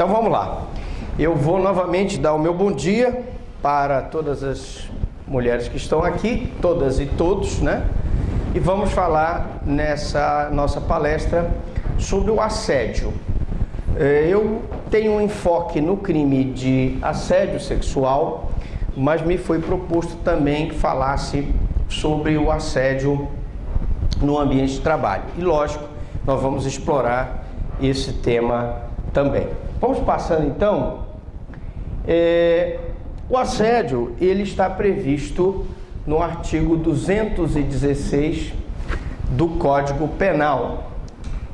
Então vamos lá. Eu vou novamente dar o meu bom dia para todas as mulheres que estão aqui, todas e todos, né? E vamos falar nessa nossa palestra sobre o assédio. Eu tenho um enfoque no crime de assédio sexual, mas me foi proposto também que falasse sobre o assédio no ambiente de trabalho. E lógico, nós vamos explorar esse tema também. Vamos passando então. O assédio, ele está previsto no artigo 216 do Código Penal.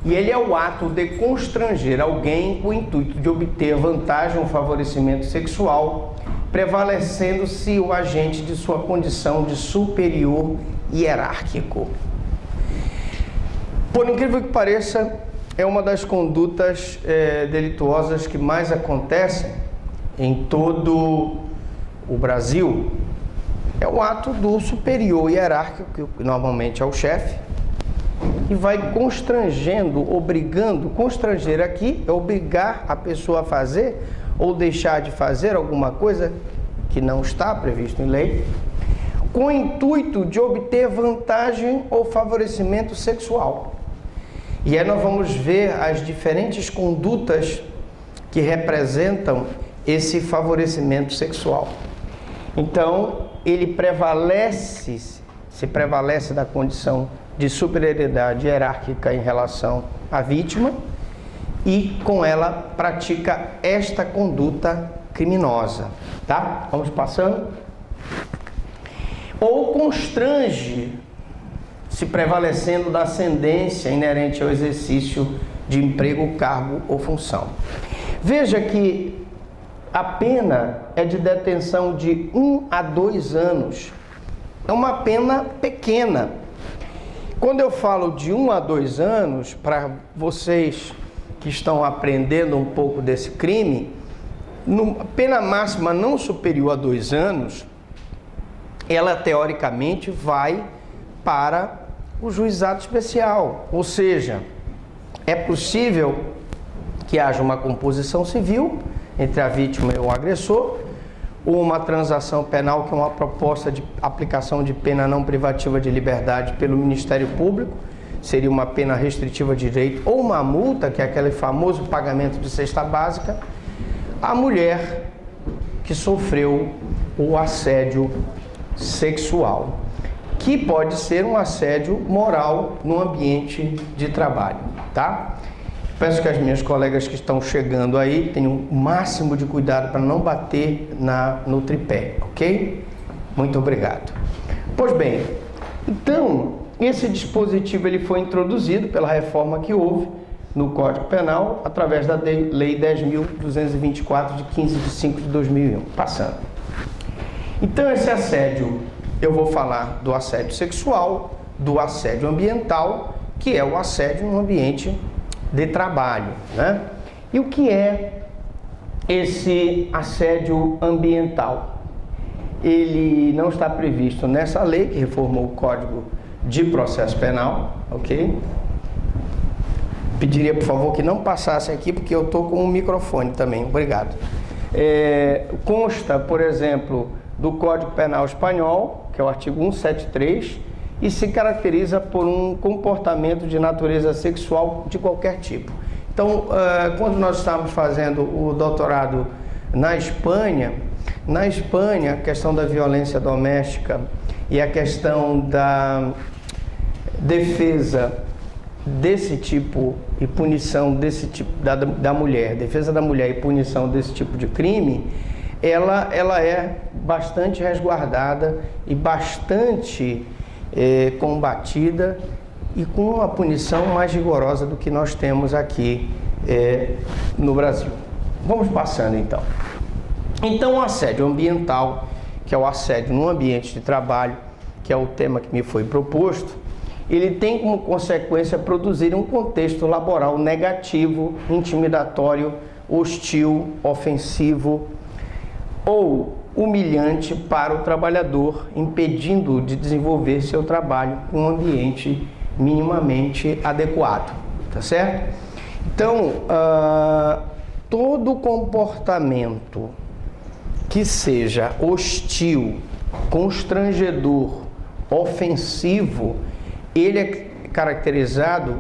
E ele é o ato de constranger alguém com o intuito de obter vantagem ou favorecimento sexual, prevalecendo-se o agente de sua condição de superior hierárquico. Por incrível que pareça, é uma das condutas delituosas que mais acontecem em todo o Brasil. É o ato do superior hierárquico, que normalmente é o chefe, e vai constrangendo, obrigando. Constranger aqui é obrigar a pessoa a fazer ou deixar de fazer alguma coisa que não está previsto em lei, com o intuito de obter vantagem ou favorecimento sexual. E aí nós vamos ver as diferentes condutas que representam esse favorecimento sexual. Então, ele se prevalece da condição de superioridade hierárquica em relação à vítima e com ela pratica esta conduta criminosa, tá? Vamos passando. Ou constrange, se prevalecendo da ascendência inerente ao exercício de emprego, cargo ou função. Veja que a pena é de detenção de 1 a 2 anos. É uma pena pequena. Quando eu falo de 1 a 2 anos, para vocês que estão aprendendo um pouco desse crime, a pena máxima não superior a 2 anos, ela teoricamente vai para o juizado especial. Ou seja, é possível que haja uma composição civil entre a vítima e o agressor, ou uma transação penal, que é uma proposta de aplicação de pena não privativa de liberdade pelo Ministério Público, seria uma pena restritiva de direito, ou uma multa, que é aquele famoso pagamento de cesta básica, a mulher que sofreu o assédio sexual, que pode ser um assédio moral no ambiente de trabalho, tá? Peço que as minhas colegas que estão chegando aí tenham o máximo de cuidado para não bater no tripé, ok? Muito obrigado. Pois bem, então, esse dispositivo ele foi introduzido pela reforma que houve no Código Penal através da Lei 10.224 de 15 de 5 de 2001. Passando. Então, esse assédio, eu vou falar do assédio sexual, do assédio ambiental, que é o assédio no ambiente de trabalho, né? E o que é esse assédio ambiental? Ele não está previsto nessa lei que reformou o Código de Processo Penal, ok? Pediria, por favor, que não passasse aqui, porque eu estou com um microfone também, obrigado. Consta, por exemplo, do Código Penal Espanhol, que é o artigo 173, e se caracteriza por um comportamento de natureza sexual de qualquer tipo. Então, quando nós estávamos fazendo o doutorado na Espanha, a questão da violência doméstica e a questão da defesa desse tipo e punição desse tipo da mulher, defesa da mulher e punição desse tipo de crime, ela é bastante resguardada e bastante combatida e com uma punição mais rigorosa do que nós temos aqui no Brasil. Vamos passando então. Então, o assédio ambiental, que é o assédio no ambiente de trabalho, que é o tema que me foi proposto, ele tem como consequência produzir um contexto laboral negativo, intimidatório, hostil, ofensivo ou humilhante para o trabalhador, impedindo-o de desenvolver seu trabalho em um ambiente minimamente adequado, tá certo? Então, todo todo comportamento que seja hostil, constrangedor, ofensivo, ele é caracterizado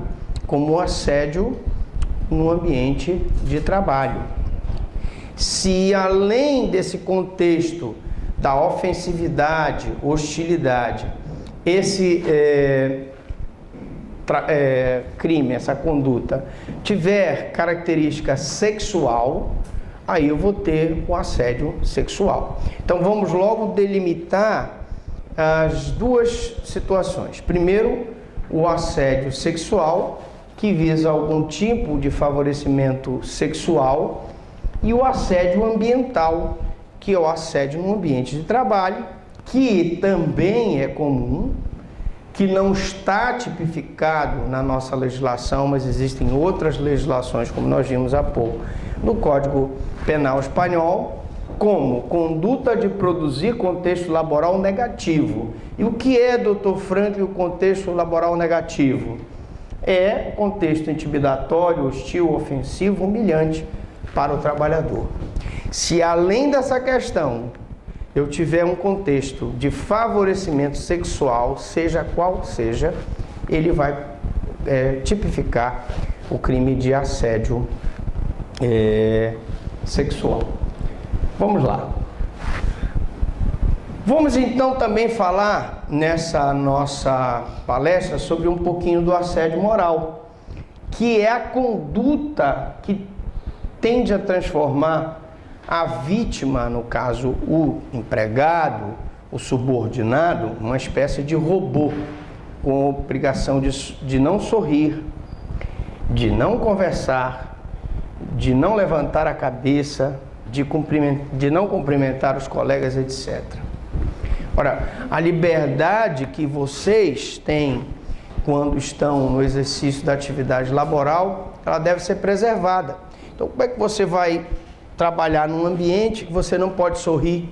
como assédio no ambiente de trabalho. Se além desse contexto da ofensividade, hostilidade, esse crime, essa conduta, tiver característica sexual, aí eu vou ter o assédio sexual. Então vamos logo delimitar as duas situações. Primeiro, o assédio sexual, que visa algum tipo de favorecimento sexual, e o assédio ambiental, que é o assédio no ambiente de trabalho, que também é comum, que não está tipificado na nossa legislação, mas existem outras legislações, como nós vimos há pouco, no Código Penal Espanhol, como conduta de produzir contexto laboral negativo. E o que é, Dr. Franklin, o contexto laboral negativo? É o contexto intimidatório, hostil, ofensivo, humilhante para o trabalhador. Se além dessa questão eu tiver um contexto de favorecimento sexual, seja qual seja, ele vai tipificar o crime de assédio sexual. Vamos lá. Vamos então também falar nessa nossa palestra sobre um pouquinho do assédio moral, que é a conduta que tende a transformar a vítima, no caso o empregado, o subordinado, uma espécie de robô, com obrigação de não sorrir, de não conversar, de não levantar a cabeça, de não cumprimentar os colegas, etc. Ora, a liberdade que vocês têm quando estão no exercício da atividade laboral, ela deve ser preservada. Então, como é que você vai trabalhar num ambiente que você não pode sorrir,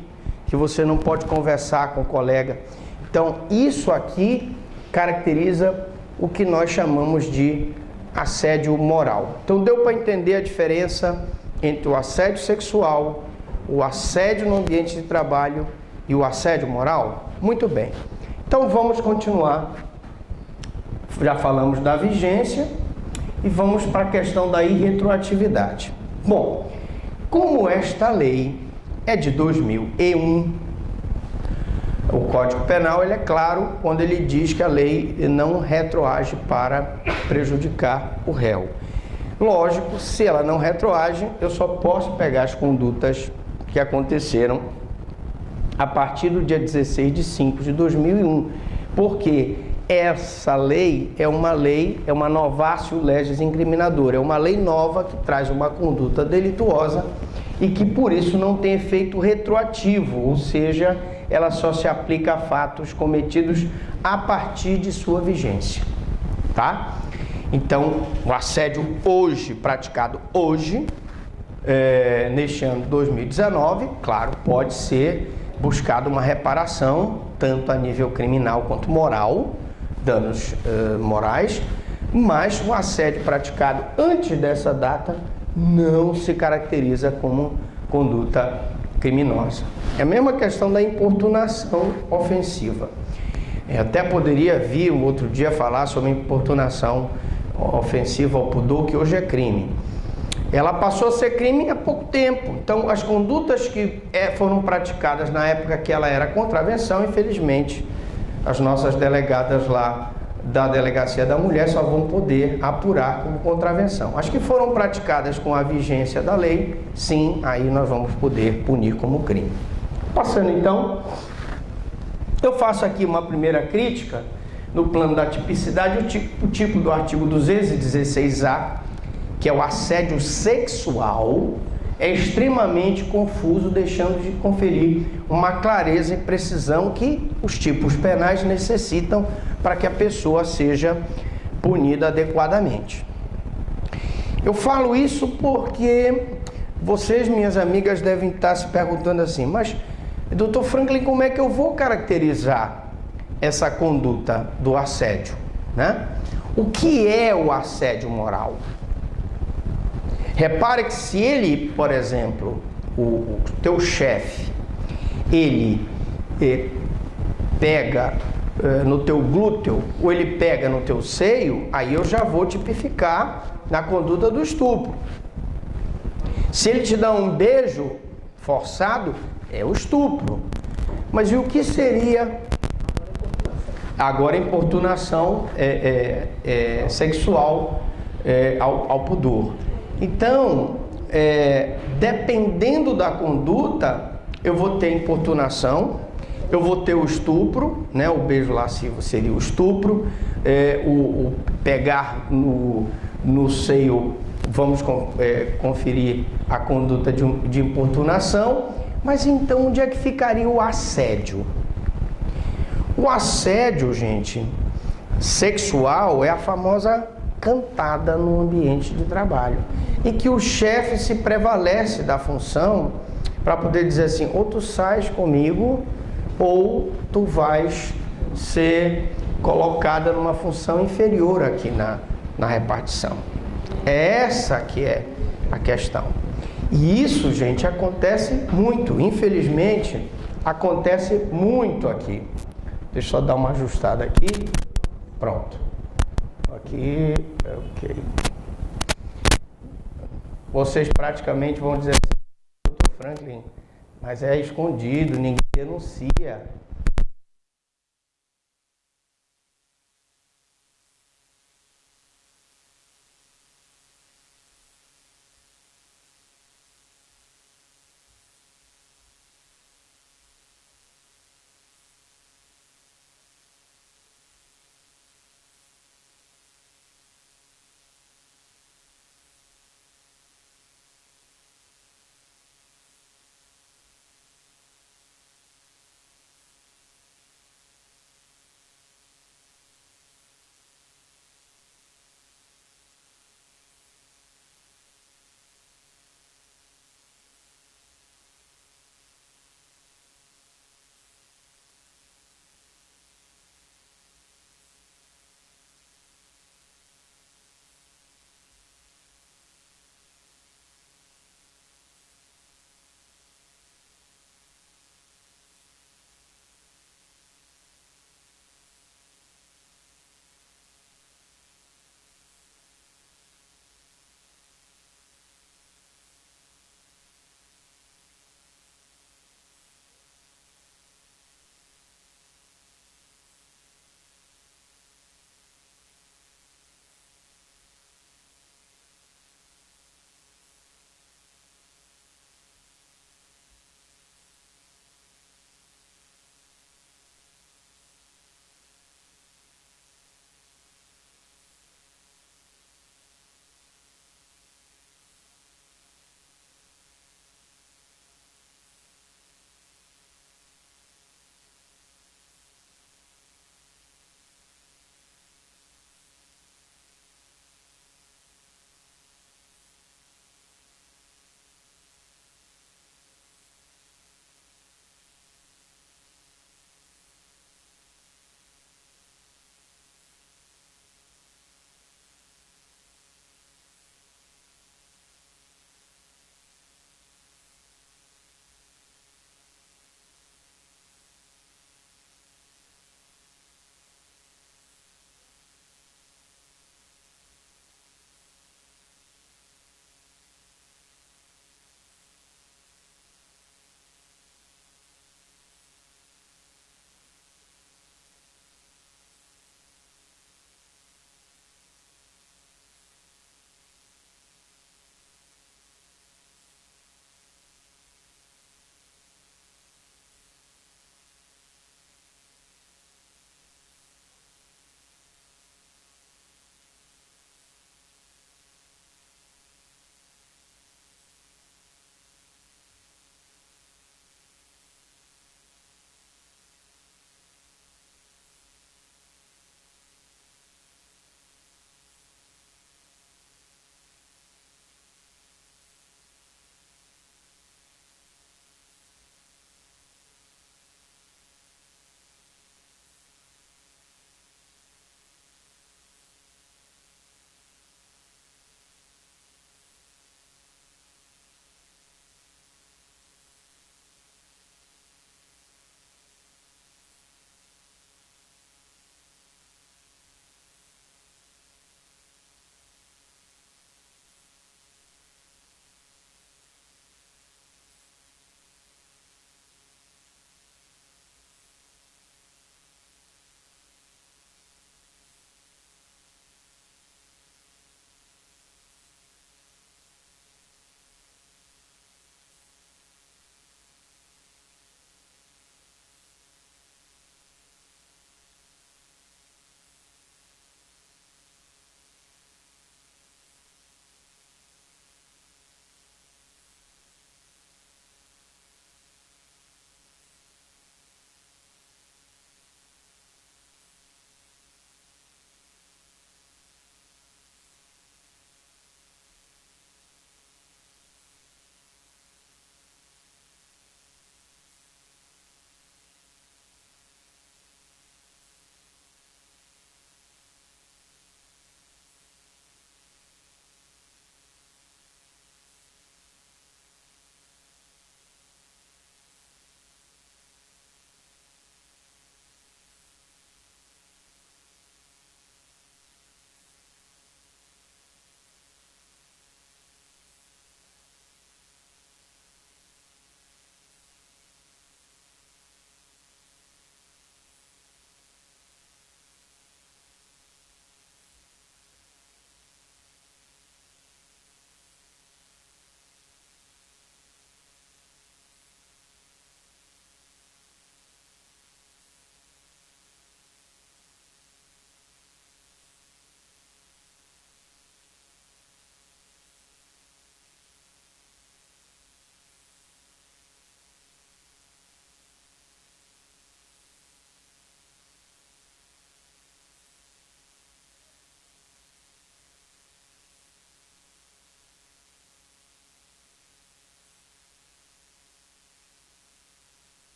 que você não pode conversar com o colega? Então, isso aqui caracteriza o que nós chamamos de assédio moral. Então, deu para entender a diferença entre o assédio sexual, o assédio no ambiente de trabalho e o assédio moral? Muito bem. Então, vamos continuar. Já falamos da vigência e vamos para a questão da irretroatividade. Bom, como esta lei é de 2001, o Código Penal ele é claro quando ele diz que a lei não retroage para prejudicar o réu. Lógico, se ela não retroage, eu só posso pegar as condutas que aconteceram a partir do dia 16 de 5 de 2001, porque essa lei é uma novatio legis incriminadora, é uma lei nova que traz uma conduta delituosa e que por isso não tem efeito retroativo, ou seja, ela só se aplica a fatos cometidos a partir de sua vigência, tá? Então, o assédio hoje, praticado hoje, neste ano de 2019, claro, pode ser buscado uma reparação, tanto a nível criminal quanto moral, danos morais, mas o assédio praticado antes dessa data não se caracteriza como conduta criminosa. É a mesma questão da importunação ofensiva. Eu até poderia vir um outro dia falar sobre importunação ofensiva ao pudor, que hoje é crime. Ela passou a ser crime há pouco tempo. Então, as condutas que foram praticadas na época que ela era contravenção, infelizmente, as nossas delegadas lá da Delegacia da Mulher só vão poder apurar como contravenção. As que foram praticadas com a vigência da lei, sim, aí nós vamos poder punir como crime. Passando então, eu faço aqui uma primeira crítica no plano da tipicidade, o tipo do artigo 216A, que é o assédio sexual, é extremamente confuso, deixando de conferir uma clareza e precisão que os tipos penais necessitam para que a pessoa seja punida adequadamente. Eu falo isso porque vocês, minhas amigas, devem estar se perguntando assim, mas, Dr. Franklin, como é que eu vou caracterizar essa conduta do assédio, né? O que é o assédio moral? Repare que se ele, por exemplo, o teu chefe, ele pega no teu glúteo ou ele pega no teu seio, aí eu já vou tipificar na conduta do estupro. Se ele te dá um beijo forçado, é o estupro. Mas e o que seria agora importunação sexual ao pudor? Então, dependendo da conduta, eu vou ter importunação, eu vou ter o estupro, né? O beijo lascivo seria o estupro, o pegar no seio, vamos conferir a conduta de importunação. Mas então onde é que ficaria o assédio? O assédio, gente, sexual é a famosa cantada no ambiente de trabalho, em que o chefe se prevalece da função para poder dizer assim, ou tu sais comigo, ou tu vais ser colocada numa função inferior aqui na repartição. É essa que é a questão. E isso, gente, acontece muito. Infelizmente, acontece muito aqui. Deixa eu só dar uma ajustada aqui. Pronto. Aqui, ok. Vocês praticamente vão dizer assim, Dr. Franklin, mas é escondido, ninguém denuncia.